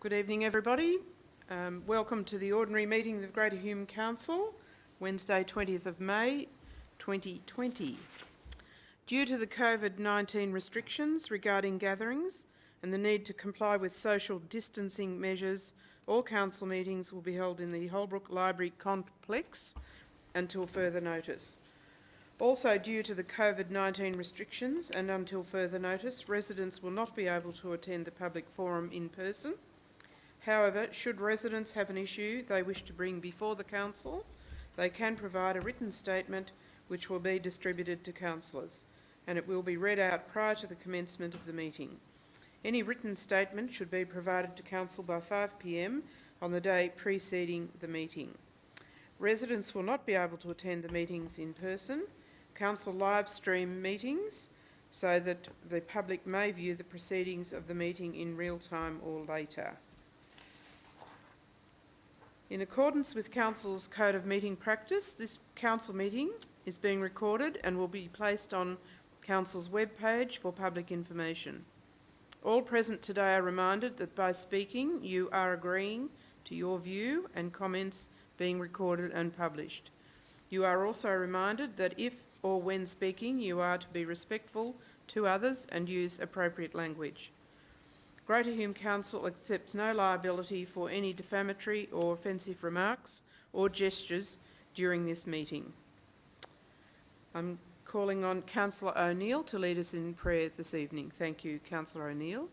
Good evening, everybody. Welcome to the ordinary meeting of Greater Hume Council, Wednesday 20th of May 2020. Due to the COVID-19 restrictions regarding gatherings and the need to comply with social distancing measures, all council meetings will be held in the Holbrook Library complex until further notice. Also, due to the COVID-19 restrictions and until further notice, residents will not be able to attend the public forum in person. However, should residents have an issue they wish to bring before the council, they can provide a written statement which will be distributed to councillors, and it will be read out prior to the commencement of the meeting. Any written statement should be provided to council by 5 p.m. on the day preceding the meeting. Residents will not be able to attend the meetings in person. Council live stream meetings so that the public may view the proceedings of the meeting in real time or later. In accordance with Council's Code of Meeting Practice, this council meeting is being recorded and will be placed on Council's webpage for public information. All present today are reminded that by speaking you are agreeing to your view and comments being recorded and published. You are also reminded that if or when speaking you are to be respectful to others and use appropriate language. Greater Hume Council accepts no liability for any defamatory or offensive remarks or gestures during this meeting. I'm calling on Councillor O'Neill to lead us in prayer this evening. Thank you, Councillor O'Neill.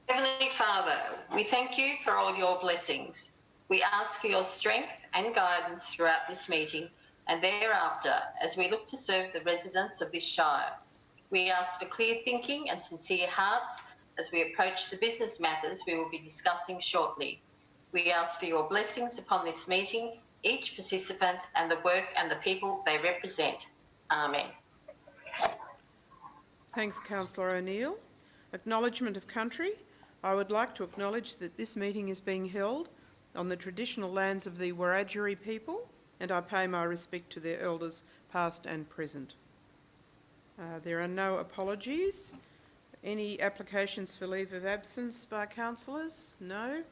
Heavenly Father, we thank you for all your blessings. We ask for your strength and guidance throughout this meeting and thereafter as we look to serve the residents of this shire. We ask for clear thinking and sincere hearts as we approach the business matters we will be discussing shortly. We ask for your blessings upon this meeting, each participant and the work and the people they represent. Amen. Thanks, Councillor O'Neill. Acknowledgement of country. I would like to acknowledge that this meeting is being held on the traditional lands of the Wiradjuri people, and I pay my respect to their elders past and present. There are no apologies. Any applications for leave of absence by councillors? No.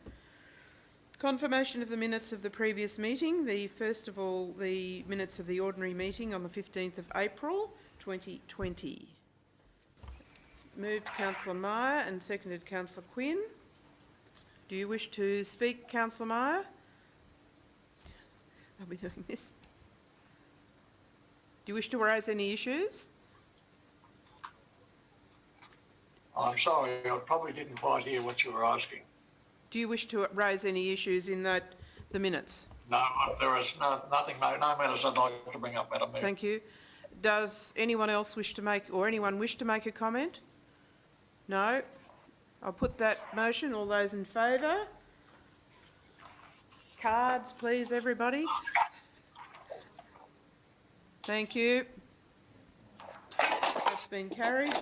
Confirmation of the minutes of the previous meeting. First of all, the minutes of the ordinary meeting on the 15th of April 2020. Moved Councillor Meyer and seconded Councillor Quinn. Do you wish to speak, Councillor Meyer? I'll be doing this. Do you wish to raise any issues? I'm sorry, I probably didn't quite hear what you were asking. Do you wish to raise any issues in the minutes? No, there is nothing, no matters I'd like to bring up, Madam Mayor. Thank you. Does anyone else wish to make, or anyone wish to make a comment? No? I'll put that motion. All those in favour? Cards, please, everybody. Thank you. That's been carried.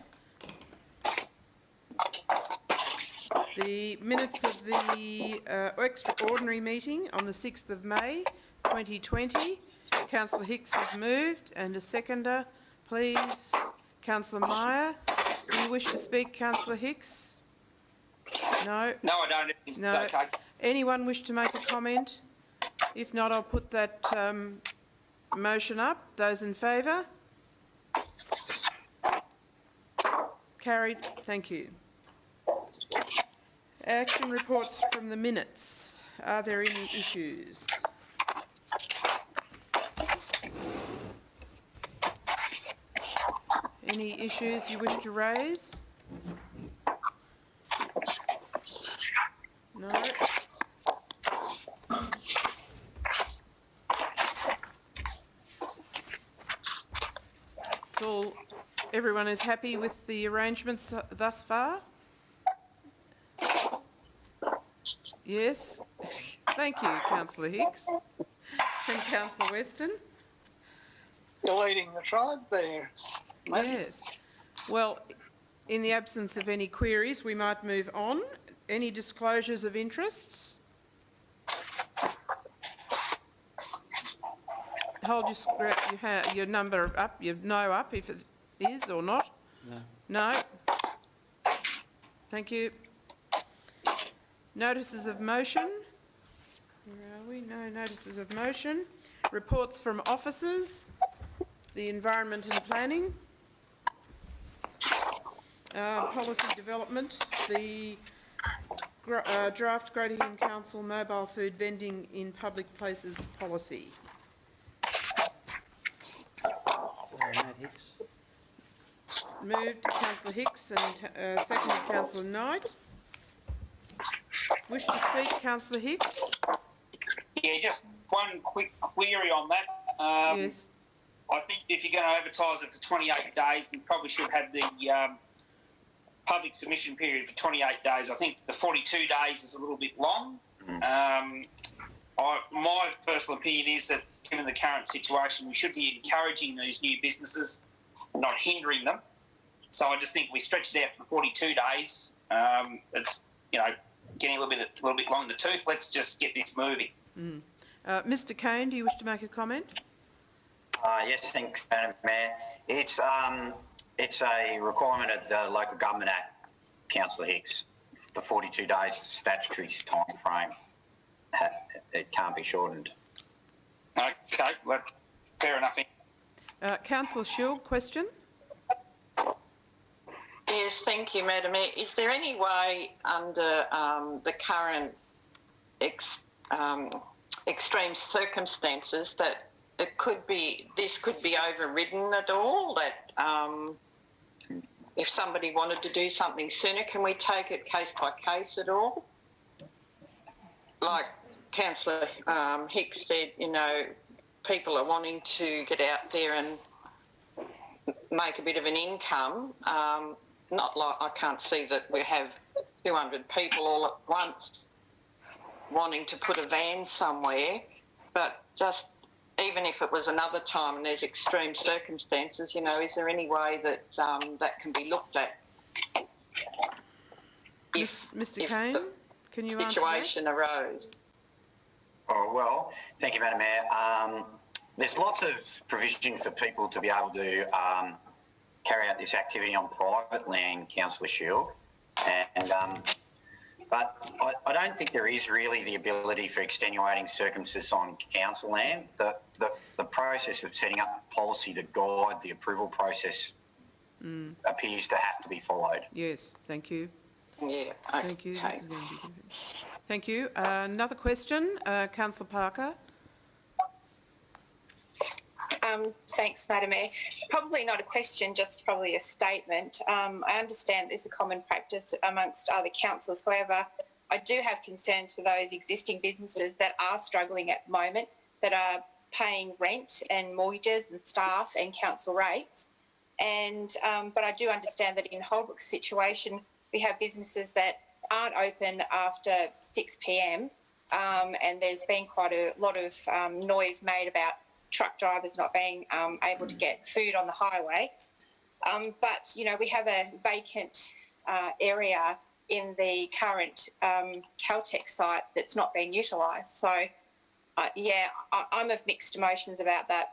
The minutes of the extraordinary meeting on the 6th of May 2020. Councillor Hicks has moved and a seconder, please. Councillor Meyer, do you wish to speak, Councillor Hicks? No? No, I don't. No. It's okay. Anyone wish to make a comment? If not, I'll put that motion up. Those in favour? Carried. Thank you. Action reports from the minutes. Are there any issues? Any issues you wish to raise? No? So everyone is happy with the arrangements thus far? Yes. Thank you, Councillor Hicks and Councillor Weston. You're leading the tribe there. Yes. Well, in the absence of any queries, we might move on. Any disclosures of interests? Hold your number up, your no up if it is or not. No. No? Thank you. Notices of motion. Where are we? No notices of motion. Reports from officers. The Environment and Planning. Policy development. The draft Greater Hume Council mobile food vending in public places policy. Matt Hicks. Moved Councillor Hicks and seconded Councillor Knight. Wish to speak, Councillor Hicks? Yeah, just one quick query on that. Yes. I think if you're going to advertise it for 28 days, we probably should have the public submission period for 28 days. I think the 42 days is a little bit long. My personal opinion is that, given the current situation, we should be encouraging these new businesses, not hindering them. So I just think we stretched it out for 42 days. It's, getting a little bit long in the tooth. Let's just get this moving. Mr. Kane, do you wish to make a comment? Yes, thanks, Madam Mayor. It's a requirement of the Local Government Act, Councillor Hicks. The 42 days statutory time frame. It can't be shortened. Okay, well, fair enough. Councillor Shield, question? Yes, thank you, Madam Mayor. Is there any way under the current extreme circumstances that this could be overridden at all? That if somebody wanted to do something sooner, can we take it case by case at all? Like Councillor Hicks said, people are wanting to get out there and make a bit of an income. Not like I can't see that we have 200 people all at once wanting to put a van somewhere, but just even if it was another time and there's extreme circumstances, is there any way that that can be looked at? Mr. Kane, can you answer that? Situation arose. Oh, well, thank you, Madam Mayor. There's lots of provision for people to be able to carry out this activity on private land, Councillor Shield, but I don't think there is really the ability for extenuating circumstances on council land. The process of setting up policy to guide the approval process appears to have to be followed. Yes, thank you. Yeah. Thank you. This is going to be good. Thank you. Another question, Councillor Parker. Thanks, Madam Mayor. Probably not a question, just probably a statement. I understand this is a common practice amongst other councils. However, I do have concerns for those existing businesses that are struggling at the moment, that are paying rent and mortgages and staff and council rates. And but I do understand that in Holbrook's situation, we have businesses that aren't open after 6 p.m. And there's been quite a lot of noise made about truck drivers not being able to get food on the highway. But, we have a vacant area in the current Caltex site that's not being utilised. So, I'm of mixed emotions about that,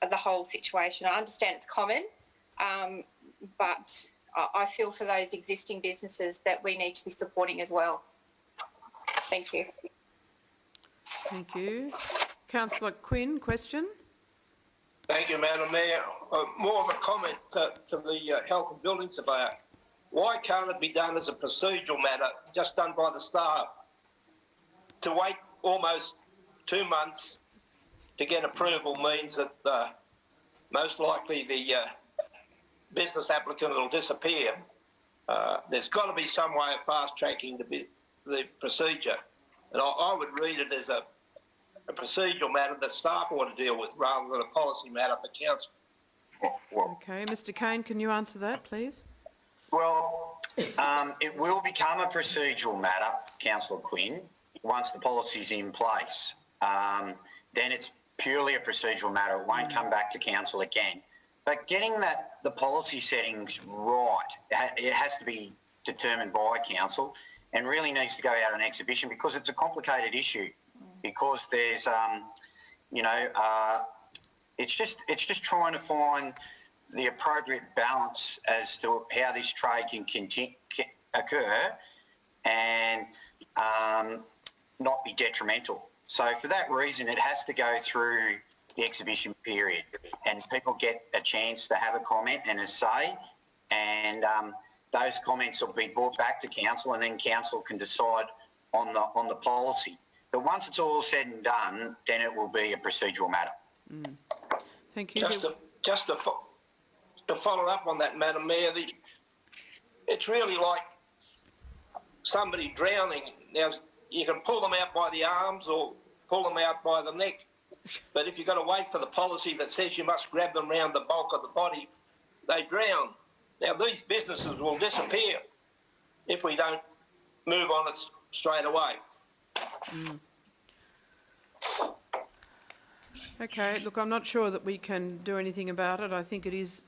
the whole situation. I understand it's common, but I feel for those existing businesses that we need to be supporting as well. Thank you. Thank you. Councillor Quinn, question? Thank you, Madam Mayor. More of a comment to the Health and Building Surveyor. Why can't it be done as a procedural matter, just done by the staff? To wait almost 2 months to get approval means that most likely the business applicant will disappear. There's got to be some way of fast-tracking the procedure. And I would read it as a procedural matter that staff ought to deal with rather than a policy matter for council. Okay, Mr. Kane, can you answer that, please? Well, it will become a procedural matter, Councillor Quinn, once the policy's in place. Then it's purely a procedural matter. It won't come back to council again. But getting the policy settings right, it has to be determined by council and really needs to go out on exhibition because it's a complicated issue. Because there's, it's just trying to find the appropriate balance as to how this trade can occur and not be detrimental. So for that reason, it has to go through the exhibition period and people get a chance to have a comment and a say, and those comments will be brought back to council, and then council can decide on the policy. But once it's all said and done, then it will be a procedural matter. Thank you. Just to follow up on that, Madam Mayor, it's really like somebody drowning. Now, you can pull them out by the arms or pull them out by the neck, but if you've got to wait for the policy that says you must grab them round the bulk of the body, they drown. Now, these businesses will disappear if we don't move on it straight away. Okay, look, I'm not sure that we can do anything about it. I think it is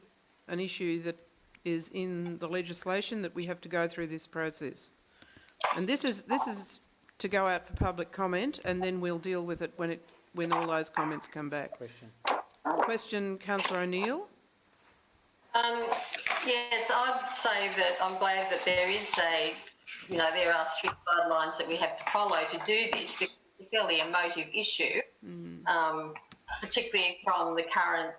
an issue that is in the legislation that we have to go through this process. And this is to go out for public comment, and then we'll deal with it when all those comments come back. Question, Councillor O'Neill. Yes, I'd say that I'm glad that there is there are strict guidelines that we have to follow to do this. It's a fairly emotive issue, particularly from the current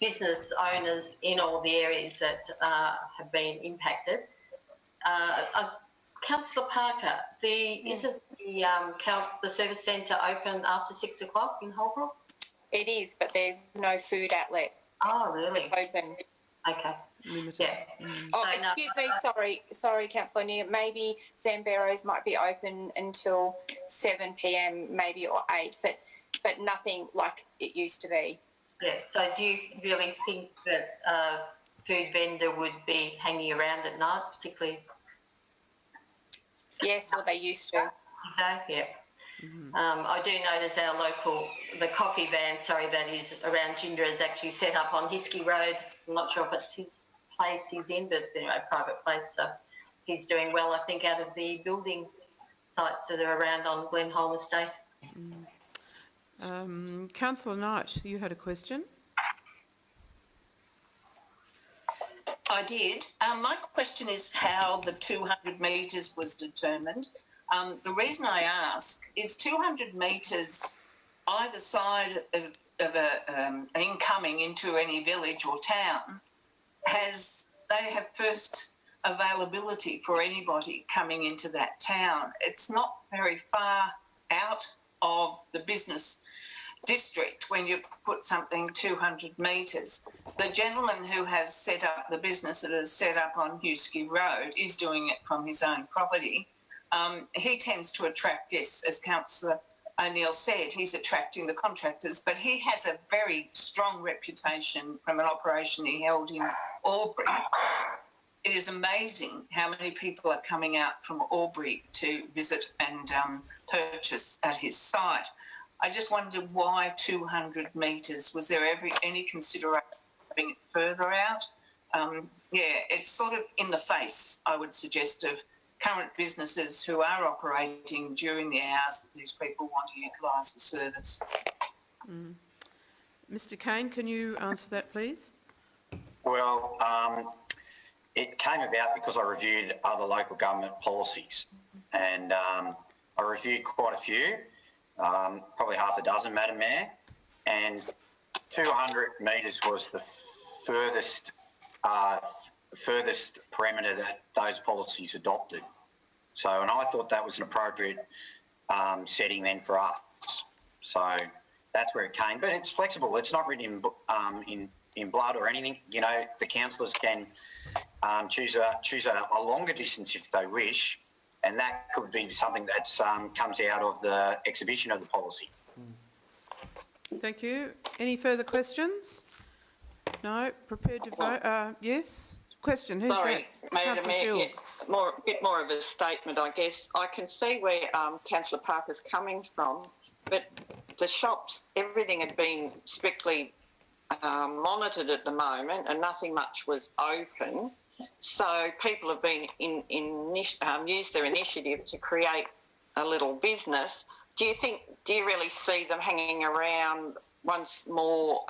business owners in all the areas that have been impacted. Councillor Parker, isn't the service centre open after 6 o'clock in Holbrook? It is, but there's no food outlet Oh, really? open. Okay. Limited. Yeah. Oh, So, no, excuse me, sorry, Councillor Neer. Maybe Zamberos might be open until 7 p.m, maybe, or 8, but nothing like it used to be. Yeah. So do you really think that a food vendor would be hanging around at night, particularly? Yes, well, they used to. Yeah. I do notice the coffee van, that is around Ginger, is actually set up on Hiskey Road. I'm not sure if it's his place he's in, but anyway, a private place. So he's doing well, I think, out of the building sites that are around on Glenholm Estate. Councillor Knight, you had a question? I did. My question is how the 200 metres was determined. The reason I ask is 200 metres either side of an incoming into any village or town they have first availability for anybody coming into that town. It's not very far out of the business district when you put something 200 metres. The gentleman who has set up the business that is set up on Hewskey Road is doing it from his own property. He tends to attract, yes, as Councillor O'Neill said, he's attracting the contractors, but he has a very strong reputation from an operation he held in Albury. It is amazing how many people are coming out from Albury to visit and purchase at his site. I just wondered why 200 metres. Was there any consideration of having it further out? It's sort of in the face, I would suggest, of current businesses who are operating during the hours that these people want to utilise the service. Mr. Kane, can you answer that, please? Well, it came about because I reviewed other local government policies, and I reviewed quite a few, probably half a dozen, Madam Mayor, and 200 metres was the furthest parameter that those policies adopted. So, and I thought that was an appropriate setting then for us. So that's where it came. But it's flexible. It's not written in blood or anything. You know, the councillors can choose a longer distance if they wish, and that could be something that comes out of the exhibition of the policy. Thank you. Any further questions? No? Prepared to vote? Yes? Question, who's Sorry, that? Madam Councillor Mayor, Shield. a bit more of a statement, I guess. I can see where Councillor Parker's coming from, but the shops, everything had been strictly monitored at the moment, and nothing much was open. So people have been used their initiative to create a little business. Do you really see them hanging around once more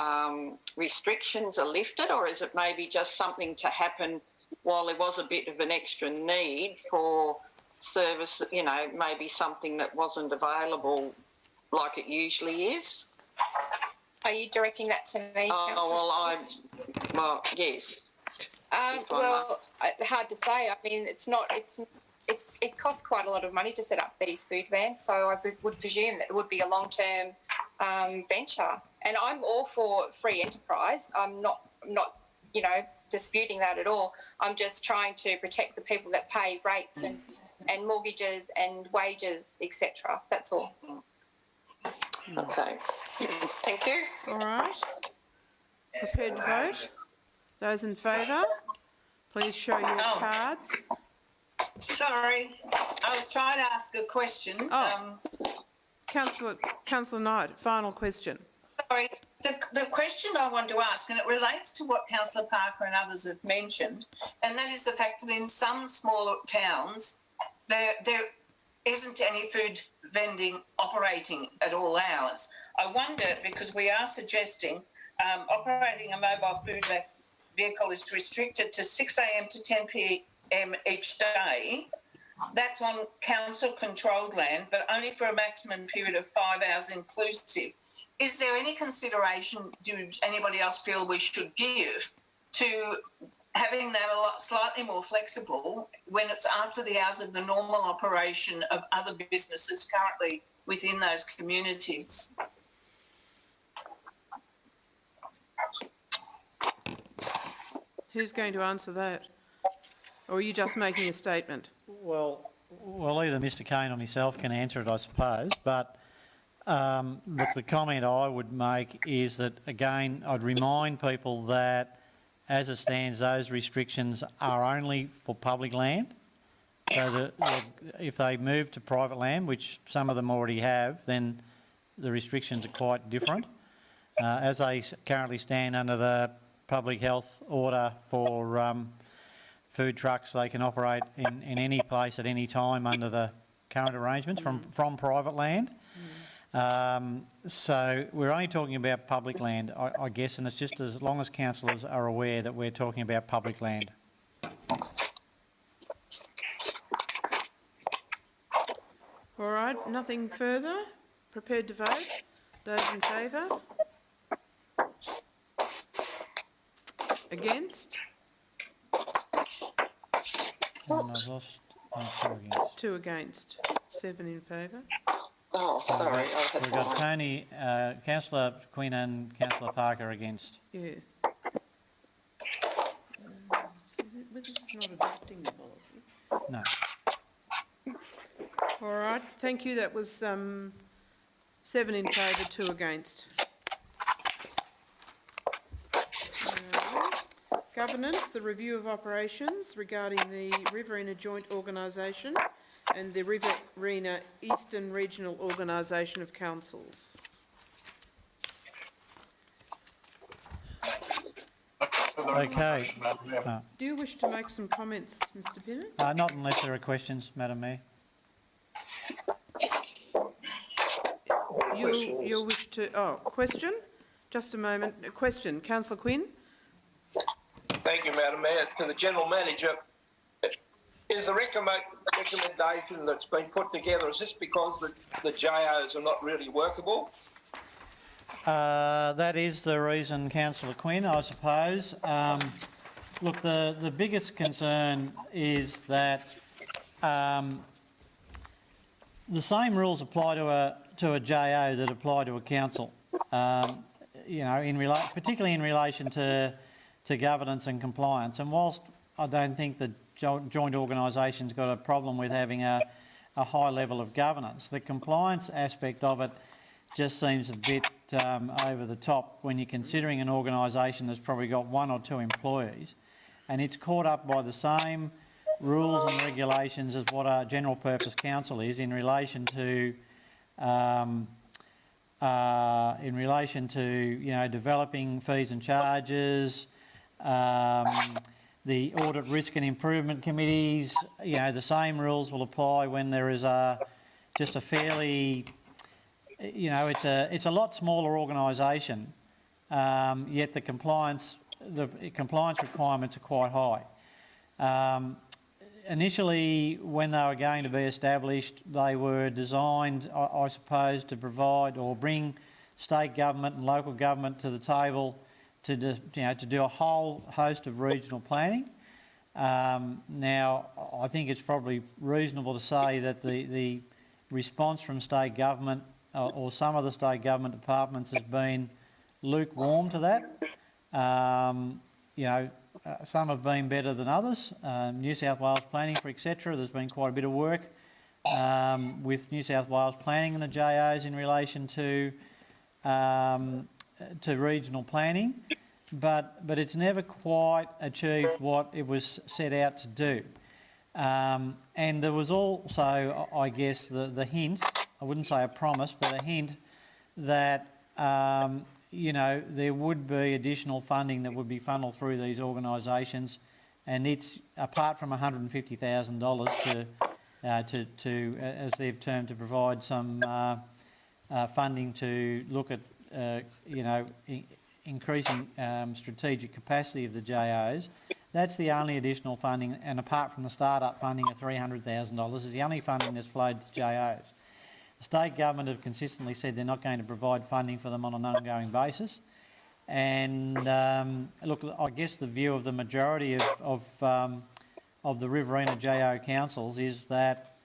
restrictions are lifted, or is it maybe just something to happen while there was a bit of an extra need for service, you know, maybe something that wasn't available like it usually is. Are you directing that to me? Councillor? Well, yes. Hard to say. I mean, it costs quite a lot of money to set up these food vans, so I would presume that it would be a long-term venture. And I'm all for free enterprise. I'm not, you know, disputing that at all. I'm just trying to protect the people that pay rates and mortgages and wages, etc. That's all. Okay. Thank you. All right. Prepared to vote? Those in favour, please show your cards. Sorry, I was trying to ask a question. Councillor Knight, final question. Sorry, the question I want to ask, and it relates to what Councillor Parker and others have mentioned, and that is the fact that in some smaller towns there isn't any food vending operating at all hours. I wonder, because we are suggesting operating a mobile food vehicle is restricted to 6 a.m. to 10 p.m. each day. That's on council-controlled land, but only for a maximum period of 5 hours inclusive. Is there any consideration, does anybody else feel we should give to having that a lot slightly more flexible when it's after the hours of the normal operation of other businesses currently within those communities? Who's going to answer that? Or are you just making a statement? Well, either Mr. Kane or myself can answer it, I suppose. But look, the comment I would make is that, again, I'd remind people that, as it stands, those restrictions are only for public land. So that if they move to private land, which some of them already have, then the restrictions are quite different. As they currently stand under the public health order for food trucks, they can operate in any place at any time under the current arrangements from private land. So we're only talking about public land, I guess, and it's just as long as councillors are aware that we're talking about public land. All right, nothing further. Prepared to vote? Those in favour? Against? And I've lost 2 against. 2 against. 7 in favour. Oh, sorry. We've got Tony, Councillor Quinn and Councillor Parker against. Yeah. This is not adopting the policy. No. All right, thank you. That was 7 in favour, 2 against. Governance, the review of operations regarding the Riverina Joint Organisation and the Riverina Eastern Regional Organisation of Councils. Okay. Do you wish to make some comments, Mr. Pinner? Not unless there are questions, Madam Mayor. You'll wish to... Oh, question? Just a moment. A question. Councillor Quinn? Thank you, Madam Mayor. To the General Manager, is the recommendation that's been put together, is this because the JOs are not really workable? That is the reason, Councillor Quinn, I suppose. Look, the biggest concern is that the same rules apply to a JO that apply to a council. You know, particularly in relation to governance and compliance. And whilst I don't think the joint organisation's got a problem with having a high level of governance, the compliance aspect of it just seems a bit over the top when you're considering an organisation that's probably got 1 or 2 employees, and it's caught up by the same rules and regulations as what a general purpose council is in relation to you know, developing fees and charges, the audit risk and improvement committees. You know, the same rules will apply when there is just a fairly, you know, it's a lot smaller organisation, yet the compliance requirements are quite high. Initially, when they were going to be established, they were designed, I suppose, to provide or bring state government and local government to the table to do a whole host of regional planning. Now, I think it's probably reasonable to say that the response from state government or some of the state government departments has been lukewarm to that. Some have been better than others. New South Wales Planning, for etc. There's been quite a bit of work with New South Wales Planning and the JOs in relation to regional planning, but it's never quite achieved what it was set out to do. And there was also, I guess, the hint, I wouldn't say a promise, but a hint that there would be additional funding that would be funneled through these organisations, and it's apart from $150,000 to as they've termed, to provide some funding to look at increasing strategic capacity of the JOs. That's the only additional funding, and apart from the start-up funding of $300,000, is the only funding that's flowed to JOs. The state government have consistently said they're not going to provide funding for them on an ongoing basis. And look, I guess the view of the majority of the Riverina JO councils is that,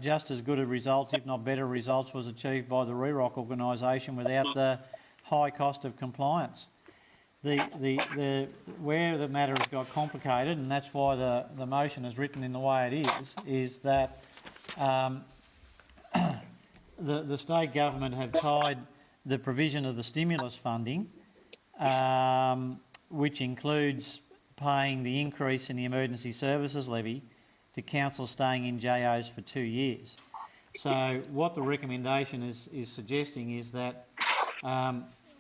just as good a results, if not better results, was achieved by the REROC organisation without the high cost of compliance. Where the matter has got complicated, and that's why the motion is written in the way it is that the state government have tied the provision of the stimulus funding, which includes paying the increase in the emergency services levy, to councils staying in JOs for 2 years. So what the recommendation is suggesting is that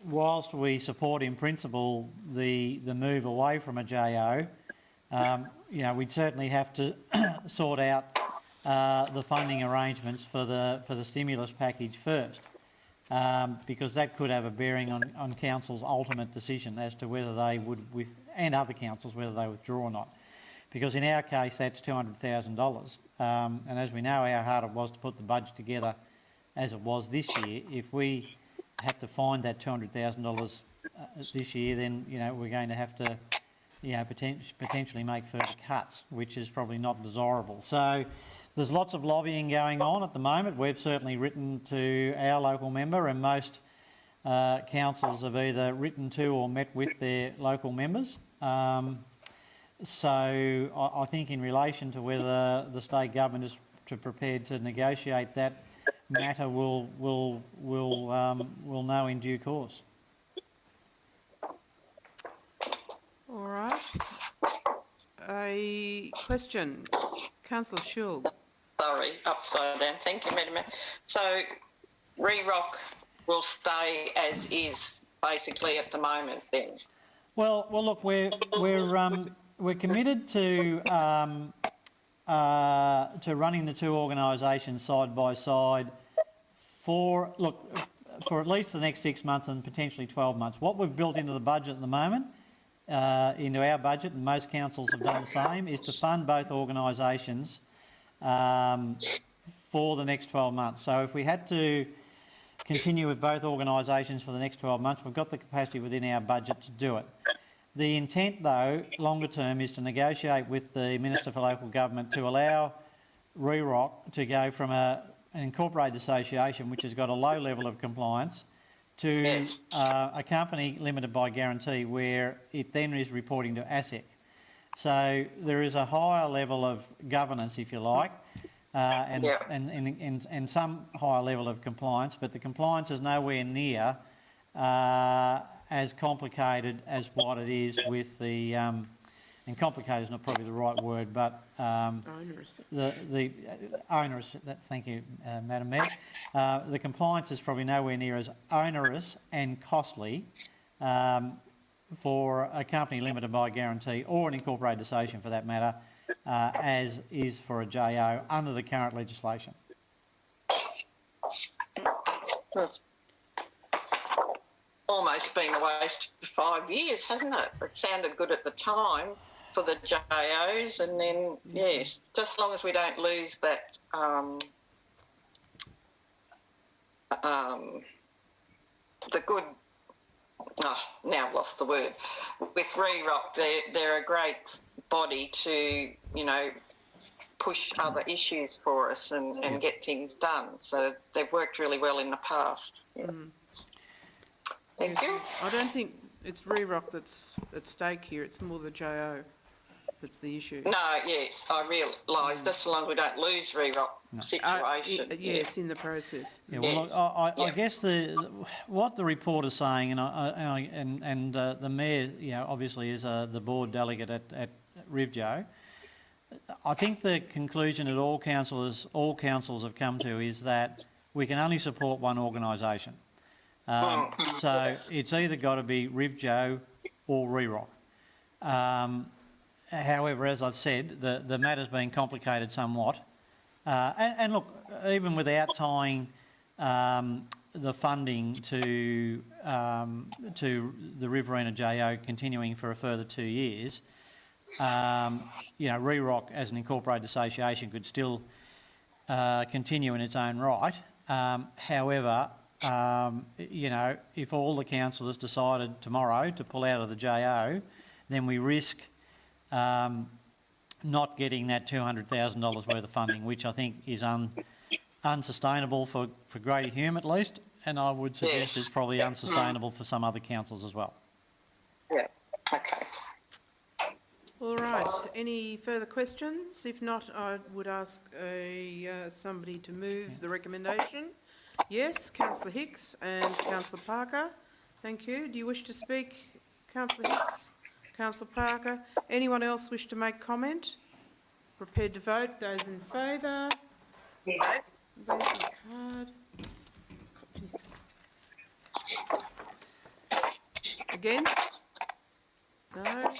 whilst we support in principle the move away from a JO, we'd certainly have to sort out the funding arrangements for the stimulus package first, because that could have a bearing on council's ultimate decision as to whether they would, and other councils, whether they withdraw or not. Because in our case, that's $200,000. And as we know how hard it was to put the budget together as it was this year, if we had to find that $200,000 this year, then, we're going to have to, potentially make further cuts, which is probably not desirable. So there's lots of lobbying going on at the moment. We've certainly written to our local member, and most councils have either written to or met with their local members. So I think in relation to whether the state government is prepared to negotiate that matter, we'll know in due course. All right. A question, Councillor Schultz. Sorry, upside down. Thank you, Madam Mayor. So REROC will stay as is, basically, at the moment, then. Well, look, we're committed to running the two organisations side by side for at least the next 6 months and potentially 12 months. What we've built into the budget at the moment, into our budget, and most councils have done the same, is to fund both organisations for the next 12 months. So if we had to continue with both organisations for the next 12 months, we've got the capacity within our budget to do it. The intent, though, longer term, is to negotiate with the Minister for Local Government to allow REROC to go from an incorporated association, which has got a low level of compliance, to a company limited by guarantee, where it then is reporting to ASIC. So there is a higher level of governance, if you like, and some higher level of compliance, but the compliance is nowhere near as complicated as what it is with the, and complicated is not probably the right word, but Onerous. the onerous. Thank you, Madam Mayor. The compliance is probably nowhere near as onerous and costly for a company limited by guarantee, or an incorporated association for that matter, as is for a JO under the current legislation. Almost been a waste of 5 years, hasn't it? It sounded good at the time for the JOs, and then, yes, just as long as we don't lose that the good, now I've lost the word. With REROC, they're a great body to, push other issues for us and get things done. So they've worked really well in the past. Yeah. Thank you. I don't think it's REROC that's at stake here, it's more the JO that's the issue. No, yes, I realise, just as long as we don't lose REROC situation. Yes, in the process. Yeah, well, look, I guess what the report is saying, and the mayor, obviously is the board delegate at RIVJO. I think the conclusion that all councils have come to is that we can only support one organisation. So it's either got to be RIVJO or REROC. However, as I've said, the matter's been complicated somewhat. And look, even without tying the funding to the Riverina JO continuing for a further 2 years, REROC as an incorporated association could still continue in its own right. However, if all the councillors decided tomorrow to pull out of the JO, then we risk not getting that $200,000 worth of funding, which I think is unsustainable for Greater Hume at least, and I would suggest it's probably unsustainable for some other councils as well. Yeah, okay. All right, any further questions? If not, I would ask somebody to move the recommendation. Yes, Councillor Hicks and Councillor Parker. Thank you. Do you wish to speak, Councillor Hicks? Councillor Parker. Anyone else wish to make comment? Prepared to vote. Those in favour? Yeah. Vote your card. Against? No?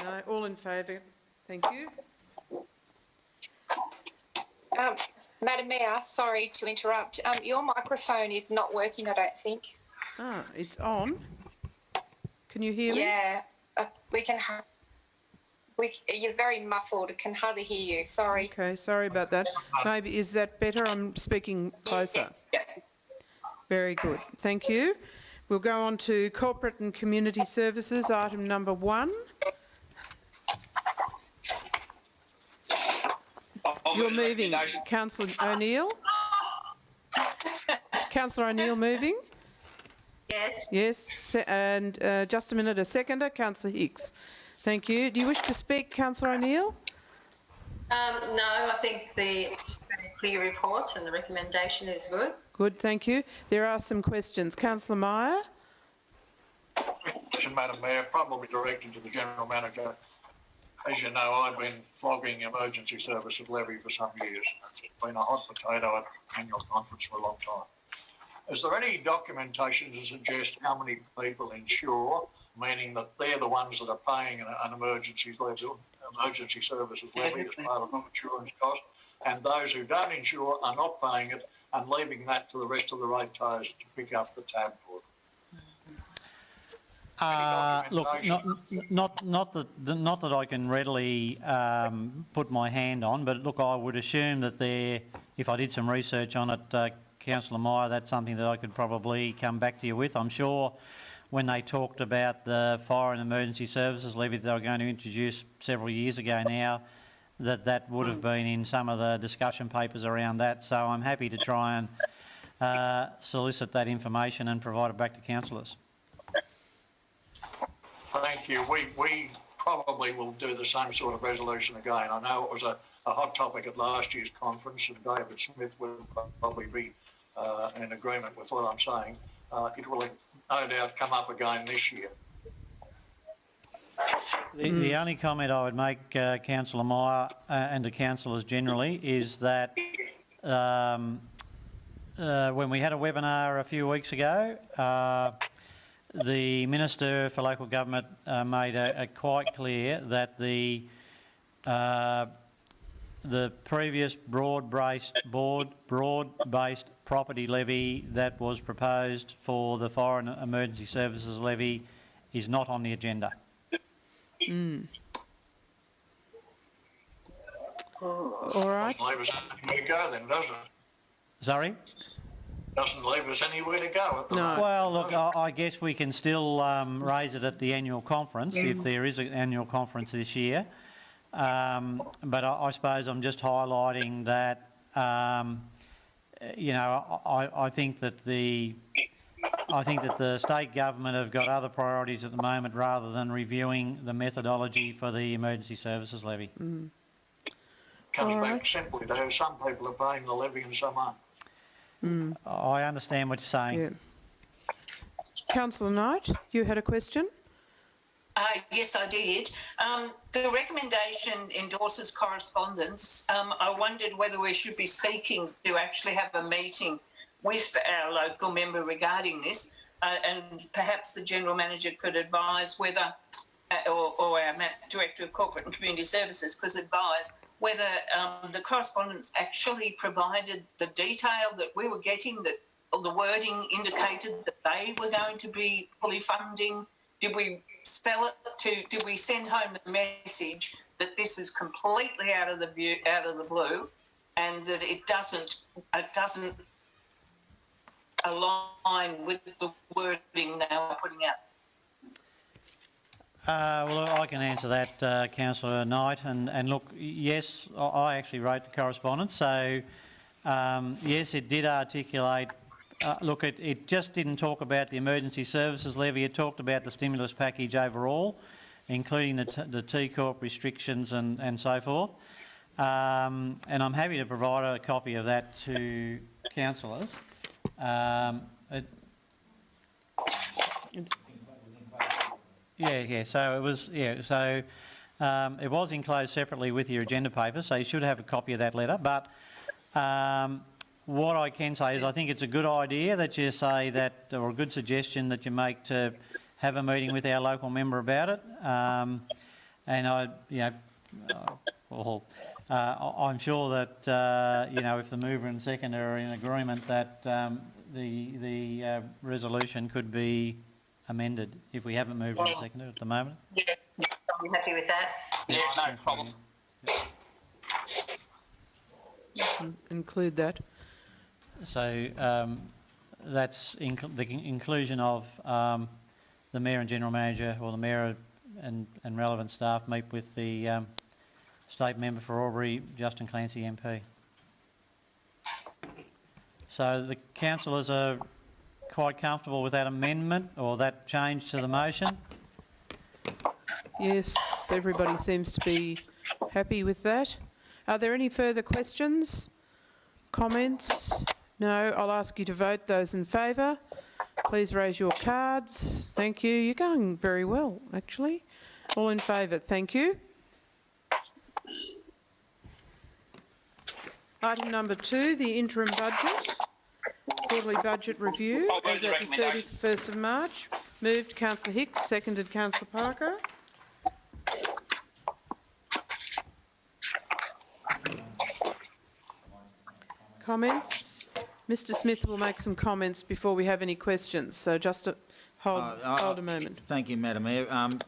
No. All in favour. Thank you. Madam Mayor, sorry to interrupt. Your microphone is not working, I don't think. Ah, it's on. Can you hear me? Yeah, we can. You're very muffled. Can hardly hear you. Sorry. Okay, sorry about that. Maybe, is that better? I'm speaking closer. Yes. Very good. Thank you. We'll go on to Corporate and Community Services, item number 1. You're moving, Councillor O'Neill? Councillor O'Neill moving? Yes. Yes, and just a minute, a seconder, Councillor Hicks. Thank you. Do you wish to speak, Councillor O'Neill? No, I think it's just a very clear report and the recommendation is good. Good, thank you. There are some questions. Councillor Meyer? Question, Madam Mayor, probably directed to the General Manager. As you know, I've been flogging emergency services levy for some years. It's been a hot potato at annual conference for a long time. Is there any documentation to suggest how many people insure, meaning that they're the ones that are paying an emergency services levy as part of an insurance cost, and those who don't insure are not paying it and leaving that to the rest of the ratepayers to pick up the tab for them? Look, not that I can readily put my hand on, but look, I would assume that if I did some research on it, Councillor Meyer, that's something that I could probably come back to you with. I'm sure when they talked about the Fire and Emergency Services levy that they were going to introduce several years ago now, that would have been in some of the discussion papers around that. So I'm happy to try and solicit that information and provide it back to councillors. Thank you. We probably will do the same sort of resolution again. I know it was a hot topic at last year's conference, and David Smith will probably be in agreement with what I'm saying. It will no doubt come up again this year. The only comment I would make, Councillor Meyer, and to councillors generally, is that when we had a webinar a few weeks ago, the Minister for Local Government made it quite clear that the the previous broad-based property levy that was proposed for the Foreign Emergency Services levy is not on the agenda. All right. Doesn't leave us anywhere to go then, does it? Sorry? Doesn't leave us anywhere to go at the moment. Well, look, I guess we can still raise it at the annual conference if there is an annual conference this year. But I suppose I'm just highlighting that, you know, I think that the state government have got other priorities at the moment rather than reviewing the methodology for the emergency services levy. Comes back simply to some people are paying the levy and some aren't. I understand what you're saying. Yeah. Councillor Knight, you had a question? Yes, I did. The recommendation endorses correspondence. I wondered whether we should be seeking to actually have a meeting with our local member regarding this, and perhaps the General Manager could advise whether, or our Director of Corporate and Community Services could advise whether the correspondence actually provided the detail that we were getting, that the wording indicated that they were going to be fully funding. Did we did we send home the message that this is completely out of the blue, and that it doesn't align with the wording they were putting out? Well, I can answer that, Councillor Knight. And look, yes, I actually wrote the correspondence. So, yes, it did articulate. Look, it just didn't talk about the emergency services levy. It talked about the stimulus package overall, including the T-Corp restrictions and so forth. And I'm happy to provide a copy of that to councillors. Yeah. So it was. Yeah. So it was enclosed separately with your agenda paper. So you should have a copy of that letter. But what I can say is I think it's a good idea that you say that, or a good suggestion that you make to have a meeting with our local member about it. And I'm sure that you know, if the mover and seconder are in agreement, that the resolution could be amended if we haven't moved and seconded at the moment. Yeah, I'm happy with that. Yeah, no problem. Include that. So that's the inclusion of the Mayor and General Manager, or the Mayor and relevant staff meet with the State Member for Albury, Justin Clancy MP. So the councillors are quite comfortable with that amendment or that change to the motion? Yes, everybody seems to be happy with that. Are there any further questions, comments? No, I'll ask you to vote. Those in favour, please raise your cards. Thank you. You're going very well, actually. All in favour, thank you. Item number 2, the interim budget, quarterly budget review, as at the 31st of March. Moved Councillor Hicks, seconded Councillor Parker. Comments? Mr Smith will make some comments before we have any questions, so just hold a moment. Thank you, Madam Mayor.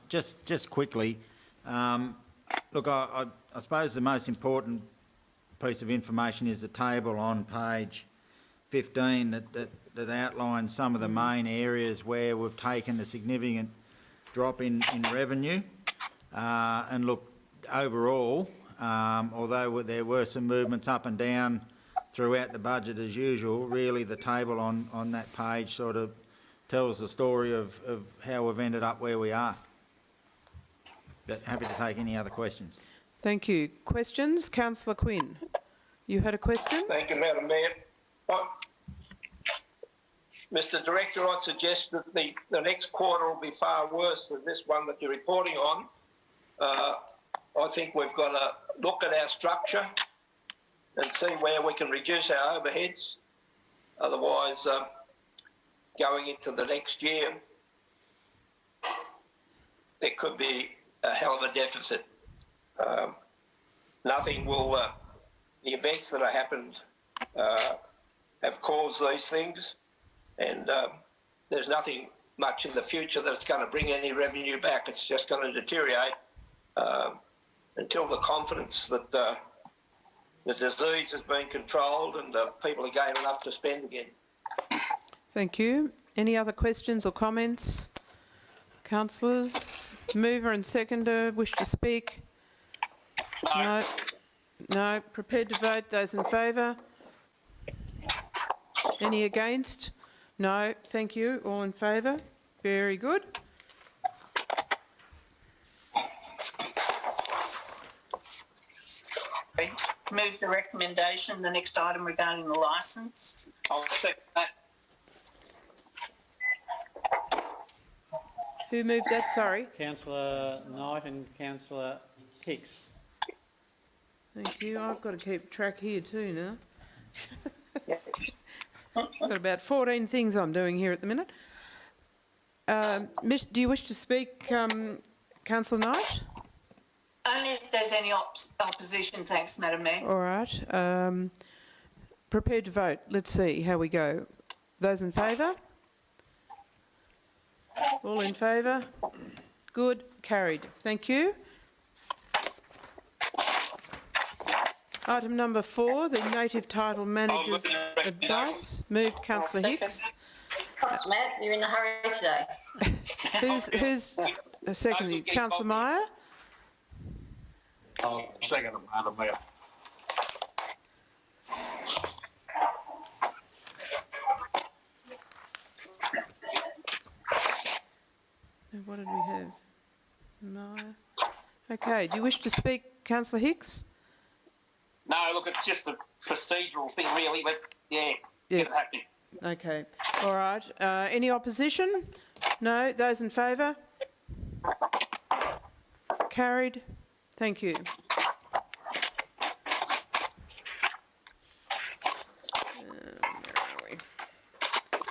Just quickly, look, I suppose the most important piece of information is the table on page 15 that outlines some of the main areas where we've taken a significant drop in revenue. And look, overall, although there were some movements up and down throughout the budget as usual, really the table on that page sort of tells the story of how we've ended up where we are. But happy to take any other questions. Thank you. Questions? Councillor Quinn, you had a question? Thank you, Madam Mayor. Mr Director, I'd suggest that the next quarter will be far worse than this one that you're reporting on. I think we've got to look at our structure and see where we can reduce our overheads. Otherwise, going into the next year, there could be a hell of a deficit. Nothing will the events that have happened have caused these things, and there's nothing much in the future that's going to bring any revenue back. It's just going to deteriorate until the confidence that the disease has been controlled and people are getting enough to spend again. Thank you. Any other questions or comments? Councillors, mover and seconder wish to speak? No. No. Prepared to vote? Those in favour? Any against? No. Thank you. All in favour? Very good. Move the recommendation, the next item regarding the licence. I'll second that. Who moved that? Sorry. Councillor Knight and Councillor Hicks. Thank you. I've got to keep track here too now. Got about 14 things I'm doing here at the minute. Do you wish to speak, Councillor Knight? Only if there's any opposition, thanks, Madam Mayor. All right. Prepared to vote. Let's see how we go. Those in favour? All in favour? Good. Carried. Thank you. Item number 4, the Native Title Manager's Advice. Moved Councillor Hicks. Cops, Matt, you're in a hurry today. Who's seconded? Councillor Meyer? I'll second it, Madam Mayor. What did we have? Meyer. Okay. Do you wish to speak, Councillor Hicks? No, look, it's just a procedural thing, really. Let's, get it happening. Okay. All right. Any opposition? No. Those in favour? Carried. Thank you. Where are we?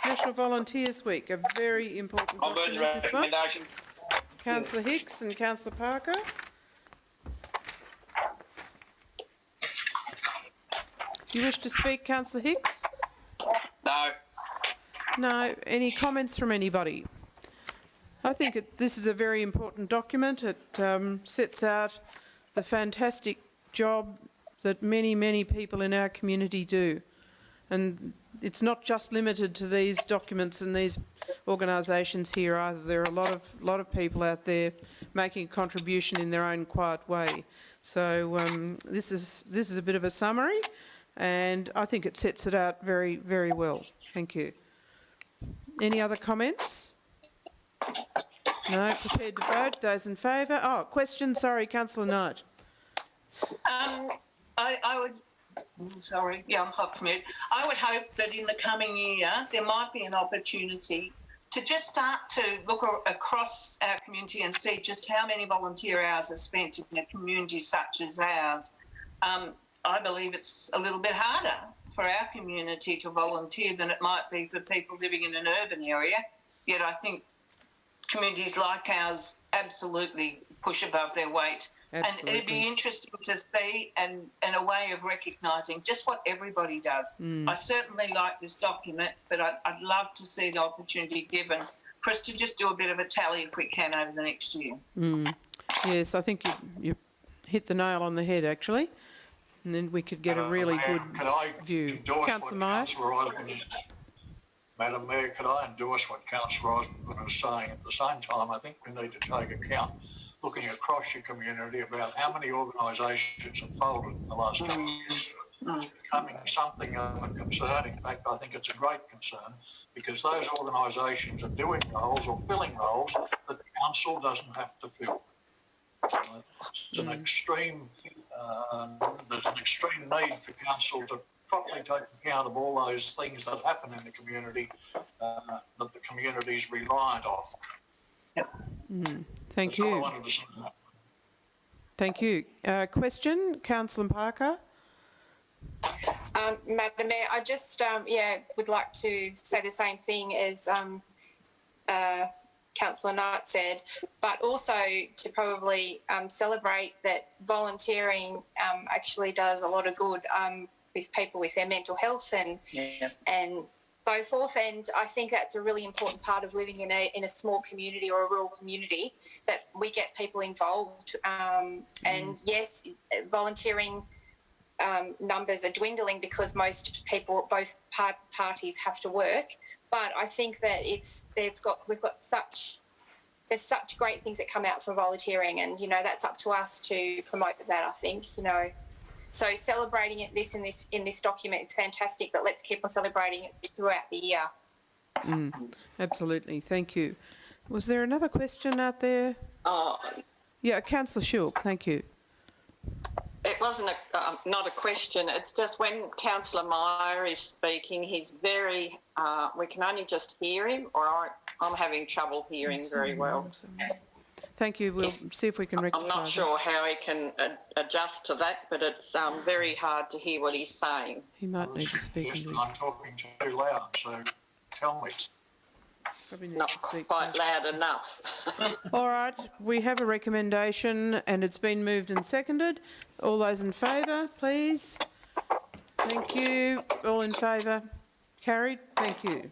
National Volunteers Week, a very important I'll move the document this month. recommendation. Councillor Hicks and Councillor Parker. Do you wish to speak, Councillor Hicks? No. No. Any comments from anybody? I think this is a very important document. It sets out the fantastic job that many, many people in our community do. And it's not just limited to these documents and these organisations here either. There are a lot of people out there making a contribution in their own quiet way. So this is a bit of a summary, and I think it sets it out very, very well. Thank you. Any other comments? No. Prepared to vote. Those in favour? Oh, question. Sorry, Councillor Knight. I would... Sorry, I'm hot from mute. I would hope that in the coming year there might be an opportunity to just start to look across our community and see just how many volunteer hours are spent in a community such as ours. I believe it's a little bit harder for our community to volunteer than it might be for people living in an urban area. Yet I think communities like ours absolutely push above their weight. Absolutely. And it'd be interesting to see and a way of recognising just what everybody does. I certainly like this document, but I'd love to see the opportunity given for us to just do a bit of a tally if we can over the next year. Yes, I think you hit the nail on the head, actually. And then we could get a really good view. Councillor Meyer? Madam Mayor, could I endorse what Councillor Osborne is saying? At the same time, I think we need to take account, looking across your community, about how many organisations have folded in the last 2 years. It's becoming something of a concern. In fact, I think it's a great concern because those organisations are doing roles or filling roles that the council doesn't have to fill. There's an extreme need for council to properly take account of all those things that happen in the community that the community is reliant on. Thank you. Thank you. Question, Councillor Parker? Madam Mayor, I just would like to say the same thing as Councillor Knight said, but also to probably celebrate that volunteering actually does a lot of good with people with their mental health and so forth. And I think that's a really important part of living in a small community or a rural community, that we get people involved. And yes, volunteering numbers are dwindling because most people, both parties have to work. But I think that there's such great things that come out from volunteering, and that's up to us to promote that. I think so celebrating in this document, it's fantastic, but let's keep on celebrating it throughout the year. Absolutely, thank you. Was there another question out there? Yeah, Councillor Schulk, thank you. It wasn't not a question. It's just when Councillor Meyer is speaking, he's very. We can only just hear him, or I'm having trouble hearing very well. Thank you. We'll see if we can rectify I'm not sure how he can adjust to that, but it's very hard to hear what he's saying. He might need to speak. Yes, I'm talking too loud, so tell me. Not quite loud enough. All right, we have a recommendation and it's been moved and seconded. All those in favour, please. Thank you. All in favour? Carried. Thank you.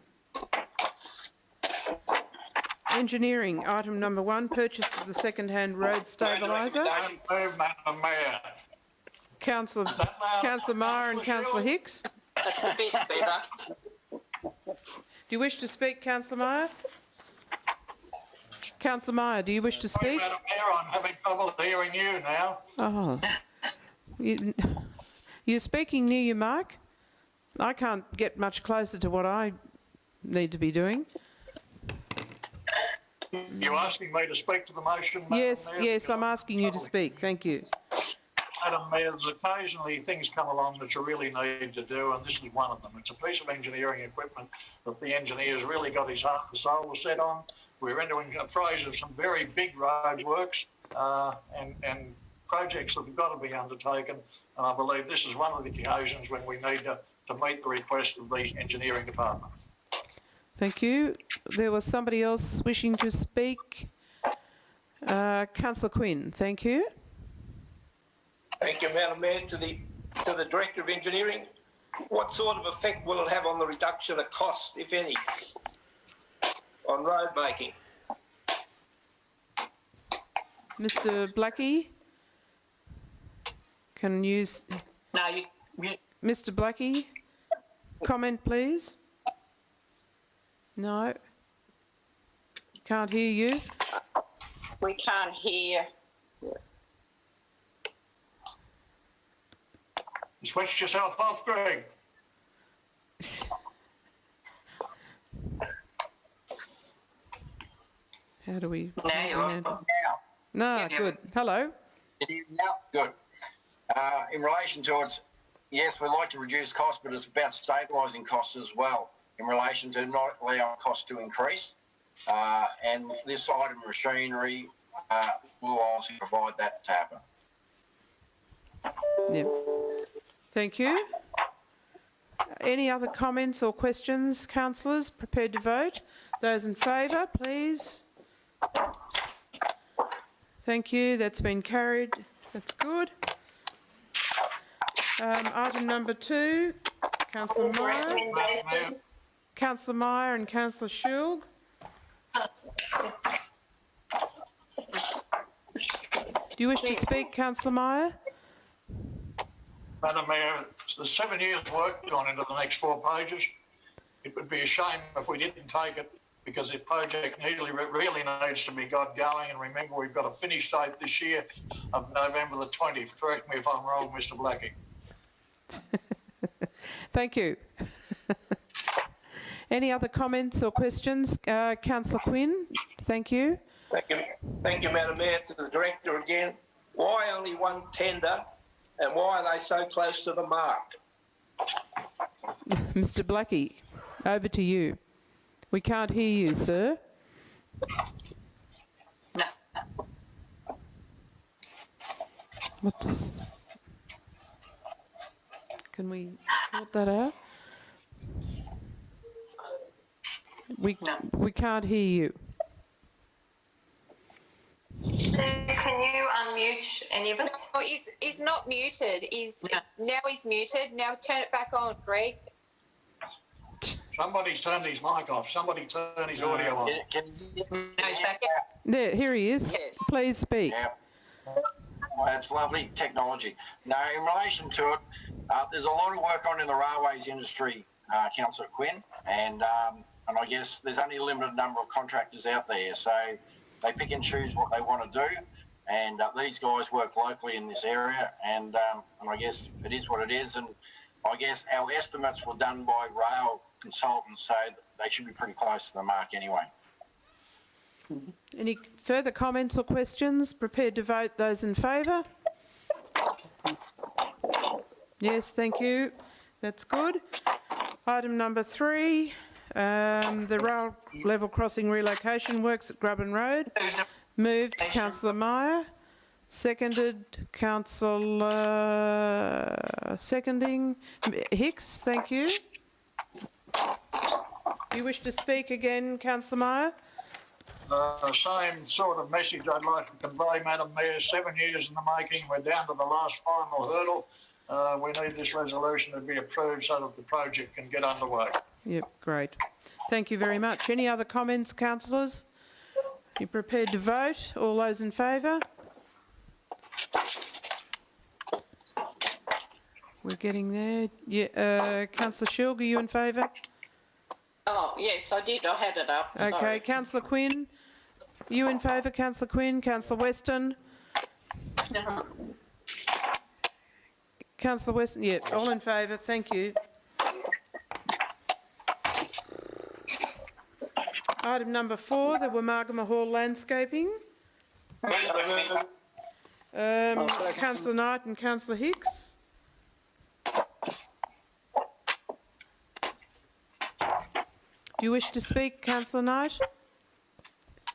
Engineering, item number 1, purchase of the second-hand road stabiliser. Madam Mayor. Councillor Meyer and Councillor Hicks. That's a bit better. Do you wish to speak, Councillor Meyer? Councillor Meyer, do you wish to speak? Madam Mayor, I'm having trouble hearing you now. Oh. You're speaking near your mic? I can't get much closer to what I need to be doing. You're asking me to speak to the motion, Madam Yes, Mayor? yes, I'm asking you to speak. Thank you. Madam Mayor, there's occasionally things come along that you really need to do, and this is one of them. It's a piece of engineering equipment that the engineer's really got his heart and soul set on. We're entering a phase of some very big road works and projects that have got to be undertaken. And I believe this is one of the occasions when we need to meet the request of the engineering department. Thank you. There was somebody else wishing to speak. Councillor Quinn, thank you. Thank you, Madam Mayor. To the Director of Engineering, what sort of effect will it have on the reduction of cost, if any, on road making? Mr. Blackie, can you... No, you Mr. Blackie, comment please. No. Can't hear you. We can't hear. You switched yourself off, Greg. How do we... Now you're on. No, good. Hello. Good. In relation to yes, we'd like to reduce costs, but it's about stabilising costs as well in relation to not allowing costs to increase. And this item of machinery will also provide that to happen. Yeah. Thank you. Any other comments or questions, councillors? Prepared to vote? Those in favour, please. Thank you. That's been carried. That's good. Item number 2, Councillor Meyer. Councillor Meyer and Councillor Schulg. Do you wish to speak, Councillor Meyer? Madam Mayor, there's 7 years' work gone into the next 4 pages. It would be a shame if we didn't take it, because the project really needs to be got going. And remember, we've got a finish date this year of November the 20th. Correct me if I'm wrong, Mr. Blackie. Thank you. Any other comments or questions? Councillor Quinn, thank you. Thank you, Madam Mayor. To the Director again, why only one tender and why are they so close to the mark? Mr. Blackie, over to you. We can't hear you, sir. No. Can we sort that out? We can't hear you. unmute any of us? Oh, he's not muted. Now he's muted. Now turn it back on, Greg. Somebody's turned his mic off. Somebody turn his audio on. There, here he is. Yes. Please speak. Yeah. Well, that's lovely technology. Now, in relation to it, there's a lot of work on in the railways industry, Councillor Quinn, and I guess there's only a limited number of contractors out there, so they pick and choose what they want to do. And these guys work locally in this area, and I guess it is what it is. And I guess our estimates were done by rail consultants, so they should be pretty close to the mark anyway. Any further comments or questions? Prepared to vote, those in favour? Yes, thank you. That's good. Item number 3, the rail level crossing relocation works at Grubben Road. Moved Councillor Meyer, seconded seconding Hicks, thank you. Do you wish to speak again, Councillor Meyer? Same sort of message I'd like to convey, Madam Mayor. 7 years in the making. We're down to the last final hurdle. We need this resolution to be approved so that the project can get underway. Yep, great. Thank you very much. Any other comments, councillors? You prepared to vote? All those in favour? We're getting there. Yeah, Councillor Shilg, are you in favour? Oh, yes, I did. I had it up. Okay, Sorry. Councillor Quinn, you in favour? Councillor Quinn, Councillor Weston? No. Councillor Weston, yeah, all in favour, thank you. Item number 4, the Wamargama Hall landscaping. Councillor Knight and Councillor Hicks. Do you wish to speak, Councillor Knight?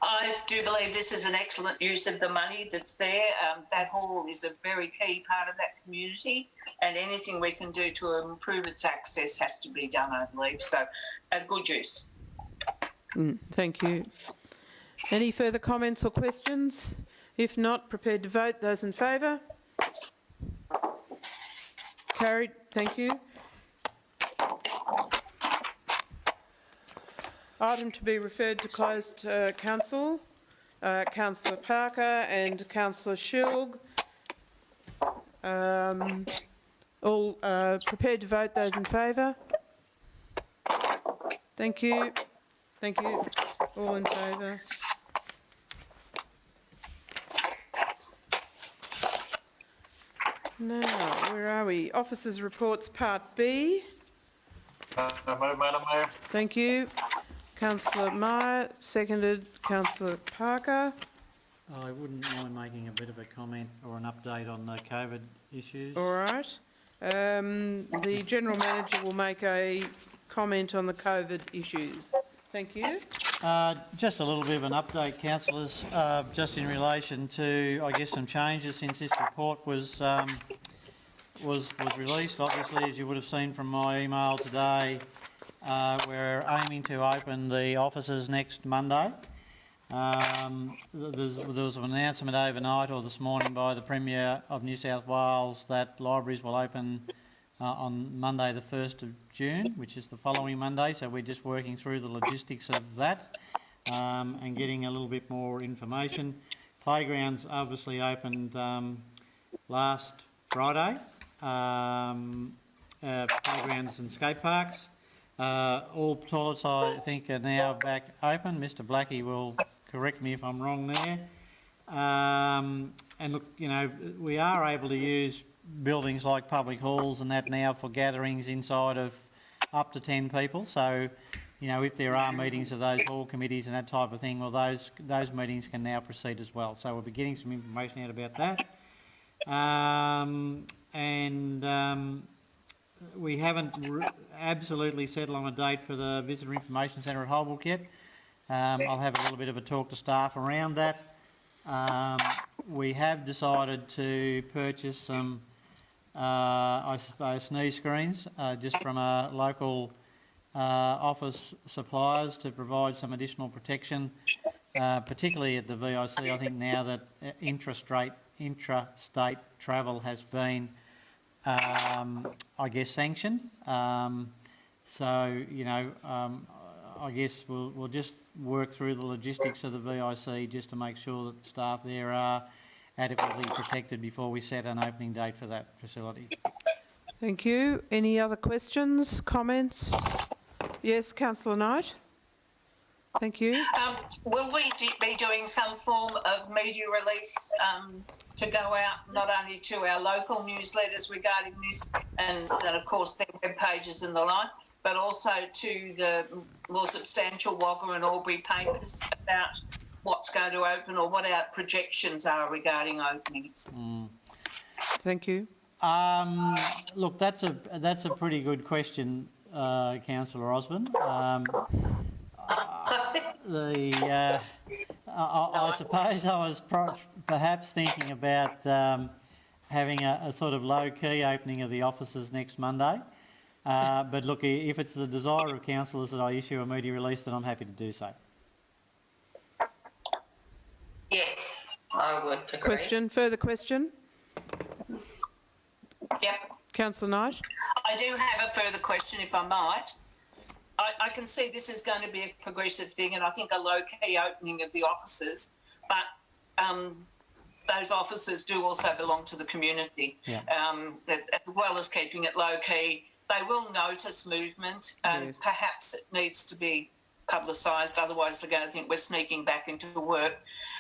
I do believe this is an excellent use of the money that's there. That hall is a very key part of that community, and anything we can do to improve its access has to be done, I believe. So, a good use. Thank you. Any further comments or questions? If not, prepared to vote. Those in favour? Carried. Thank you. Item to be referred to closed council. Councillor Parker and Councillor Shilg. All prepared to vote. Those in favour? Thank you. Thank you. All in favour. Now, where are we? Officers' reports, Part B. Madam Mayor. Thank you. Councillor Meyer, seconded Councillor Parker. I wouldn't mind making a bit of a comment or an update on the COVID issues. All right. The General Manager will make a comment on the COVID issues. Thank you. Just a little bit of an update, councillors, just in relation to, I guess, some changes since this report was released. Obviously, as you would have seen from my email today, we're aiming to open the offices next Monday. There was an announcement overnight or this morning by the Premier of New South Wales that libraries will open on Monday the 1st of June, which is the following Monday, so we're just working through the logistics of that and getting a little bit more information. Playgrounds obviously opened last Friday, playgrounds and skate parks. All toilets, I think, are now back open. Mr Blackie will correct me if I'm wrong there. And look, you know, we are able to use buildings like public halls and that now for gatherings inside of up to 10 people. So, you know, if there are meetings of those hall committees and that type of thing, well, those meetings can now proceed as well. So we'll be getting some information out about that. We haven't absolutely settled on a date for the Visitor Information Centre at Holbrook yet. I'll have a little bit of a talk to staff around that. We have decided to purchase some, I suppose, sneeze screens just from a local office suppliers to provide some additional protection particularly at the VIC. I think now that intrastate travel has been, I guess, sanctioned. So, you know, I guess we'll just work through the logistics of the VIC just to make sure that the staff there are adequately protected before we set an opening date for that facility. Thank you. Any other questions, comments? Yes, Councillor Knight. Thank you. Will we be doing some form of media release to go out not only to our local newsletters regarding this and of course their web pages and the like, but also to the more substantial Wagga and Albury papers about what's going to open or what our projections are regarding openings? Thank you. Look, that's a pretty good question, Councillor Osborne. I suppose I was perhaps thinking about having a sort of low-key opening of the offices next Monday. But look, if it's the desire of councillors that I issue a media release, then I'm happy to do so. Yes, I would agree. Question, further question? Yep. Councillor Knight. I do have a further question, if I might. I can see this is going to be a progressive thing, and I think a low-key opening of the offices, but those offices do also belong to the community, as well as keeping it low-key. They will notice movement, and Yes. perhaps it needs to be publicised, otherwise they're going to think we're sneaking back into work.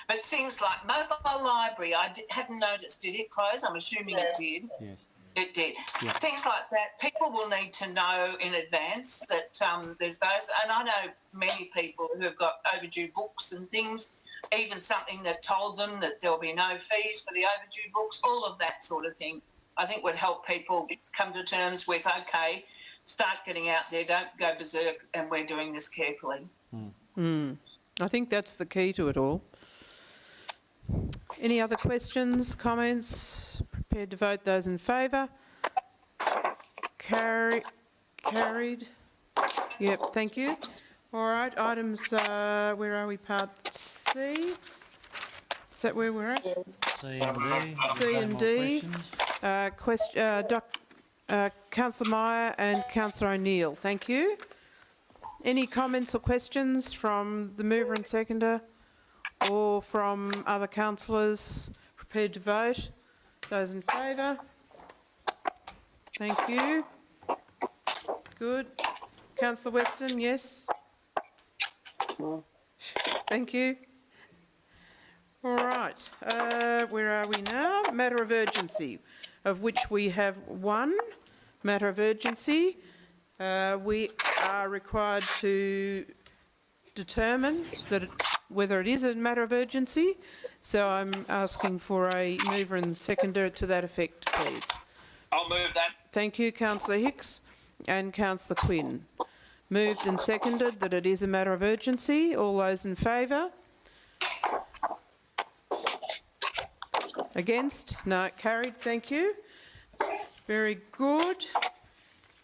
But things like mobile library, I hadn't noticed, did it close? I'm assuming it did. Yes. It did. Yeah. Things like that, people will need to know in advance that there's those. And I know many people who have got overdue books and things, even something that told them that there'll be no fees for the overdue books, all of that sort of thing, I think would help people come to terms with, okay, start getting out there, don't go berserk, and we're doing this carefully. I think that's the key to it all. Any other questions, comments? Prepared to vote. Those in favour? Carried. Yep, thank you. All right, items, where are we? Part C? Is that where we're at? C and D. C and D. Questions? Councillor Meyer and Councillor O'Neill, thank you. Any comments or questions from the mover and seconder or from other councillors prepared to vote? Those in favour? Thank you. Good. Councillor Weston, yes? Thank you. All right, where are we now? Matter of urgency, of which we have one matter of urgency. We are required to determine that whether it is a matter of urgency. So I'm asking for a mover and seconder to that effect, please. I'll move that. Thank you, Councillor Hicks and Councillor Quinn. Moved and seconded that it is a matter of urgency. All those in favour? Against? No, carried. Thank you. Very good.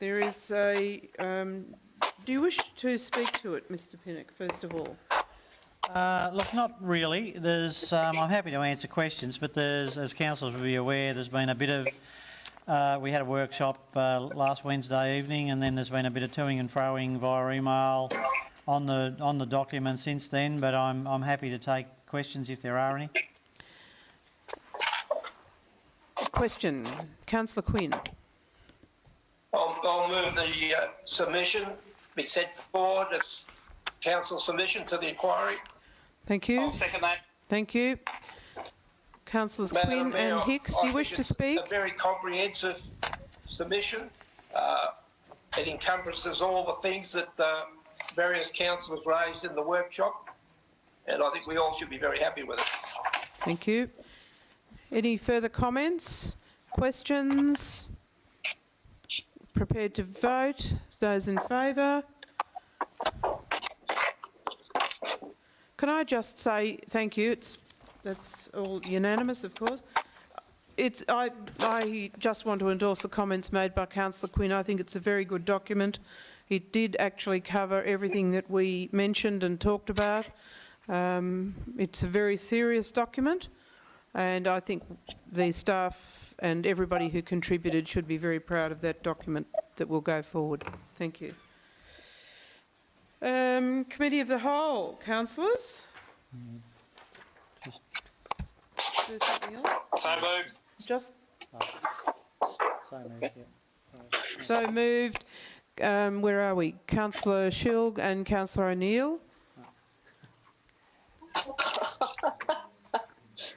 There is a... do you wish to speak to it, Mr Pinnock, first of all? Look, not really. There's, I'm happy to answer questions, but there's, as councillors will be aware, there's been a bit of, we had a workshop last Wednesday evening, and then there's been a bit of toing and froing via email on the document since then. But I'm happy to take questions if there are any. Question, Councillor Quinn. I'll move the submission be set forward as council submission to the inquiry. Thank you. I'll second that. Thank you. Councillors Quinn and Hicks, do you wish to speak? A very comprehensive submission. It encompasses all the things that various councillors raised in the workshop, and I think we all should be very happy with it. Thank you. Any further comments, questions? Prepared to vote. Those in favour? Can I just say thank you? That's all unanimous, of course. I just want to endorse the comments made by Councillor Quinn. I think it's a very good document. It did actually cover everything that we mentioned and talked about. It's a very serious document, and I think the staff and everybody who contributed should be very proud of that document that will go forward. Thank you. Committee of the Whole, councillors? Just, Is there something else? So moved. Just so moved, yeah. so moved. Where are we? Councillor Shilg and Councillor O'Neill.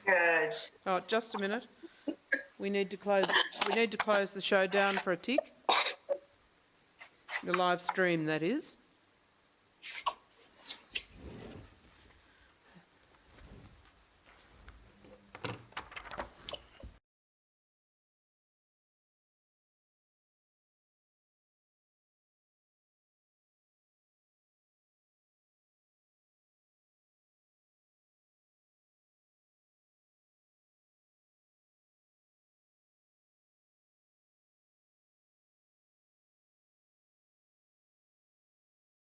Good. Oh, just a minute. We need to close the show down for a tick. The live stream, that is.